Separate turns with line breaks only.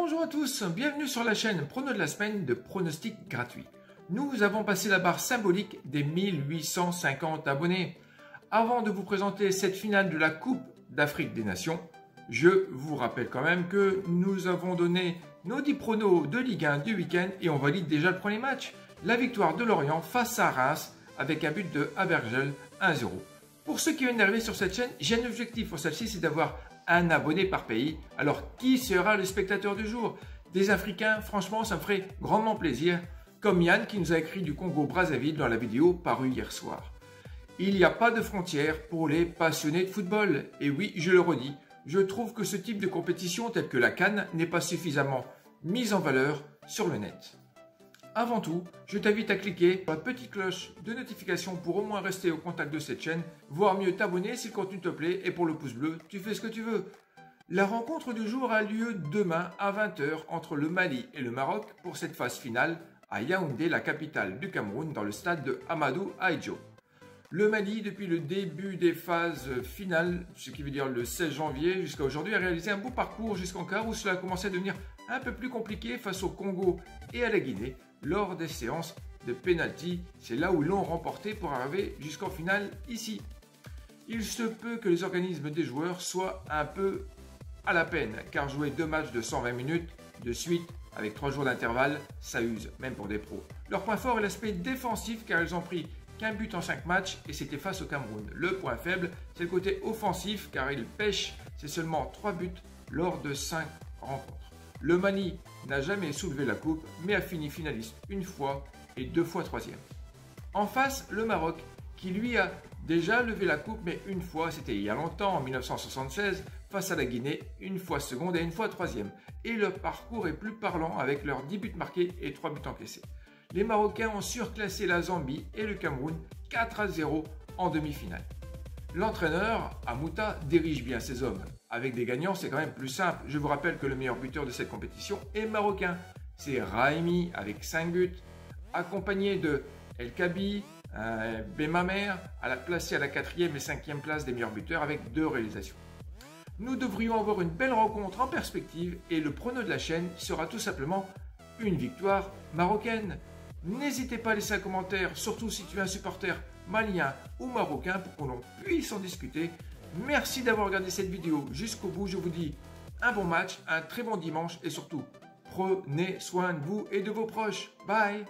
Bonjour à tous, bienvenue sur la chaîne Prono de la semaine de pronostics gratuits. Nous avons passé la barre symbolique des 1850 abonnés. Avant de vous présenter cette finale de la Coupe d'Afrique des Nations, je vous rappelle quand même que nous avons donné nos 10 pronos de Ligue 1 du week-end et on valide déjà le premier match. La victoire de Lorient face à Reims avec un but de Abergel 1-0. Pour ceux qui viennent d'arriver sur cette chaîne, j'ai un objectif pour celle-ci, c'est d'avoir un abonné par pays. Alors, qui sera le spectateur du jour? Des Africains, franchement, ça me ferait grandement plaisir, comme Yann qui nous a écrit du Congo-Brazzaville dans la vidéo parue hier soir. Il n'y a pas de frontières pour les passionnés de football. Et oui, je le redis, je trouve que ce type de compétition, telle que la CAN, n'est pas suffisamment mise en valeur sur le net. Avant tout, je t'invite à cliquer sur la petite cloche de notification pour au moins rester au contact de cette chaîne, voire mieux t'abonner si le contenu te plaît, et pour le pouce bleu, tu fais ce que tu veux. La rencontre du jour a lieu demain à 20 h entre le Mali et le Maroc pour cette phase finale à Yaoundé, la capitale du Cameroun, dans le stade de Amadou Ahidjo. Le Mali, depuis le début des phases finales, ce qui veut dire le 16 janvier jusqu'à aujourd'hui, a réalisé un beau parcours jusqu'en quart où cela a commencé à devenir un peu plus compliqué face au Congo et à la Guinée lors des séances de pénalty. C'est là où ils l'ont remporté pour arriver jusqu'en finale ici. Il se peut que les organismes des joueurs soient un peu à la peine car jouer 2 matchs de 120 minutes de suite avec 3 jours d'intervalle, ça use, même pour des pros. Leur point fort est l'aspect défensif car ils ont pris qu'un but en 5 matchs et c'était face au Cameroun. Le point faible, c'est le côté offensif car ils pêchent, c'est seulement 3 buts lors de 5 rencontres. Le Mali n'a jamais soulevé la coupe mais a fini finaliste une fois et 2 fois 3e. En face, le Maroc qui lui a déjà levé la coupe mais une fois, c'était il y a longtemps, en 1976, face à la Guinée, une fois seconde et une fois 3e. Et le parcours est plus parlant avec leurs 10 buts marqués et 3 buts encaissés. Les Marocains ont surclassé la Zambie et le Cameroun 4-0 en demi-finale. L'entraîneur, Amouta, dirige bien ses hommes. Avec des gagnants, c'est quand même plus simple. Je vous rappelle que le meilleur buteur de cette compétition est marocain. C'est Raimi avec 5 buts, accompagné de El Kabi, Bemamer, placé à la 4e et 5e place des meilleurs buteurs avec 2 réalisations. Nous devrions avoir une belle rencontre en perspective et le prono de la chaîne sera tout simplement une victoire marocaine. N'hésitez pas à laisser un commentaire, surtout si tu es un supporter malien ou marocain pour qu'on puisse en discuter. Merci d'avoir regardé cette vidéo jusqu'au bout. Je vous dis un bon match, un très bon dimanche et surtout, prenez soin de vous et de vos proches. Bye!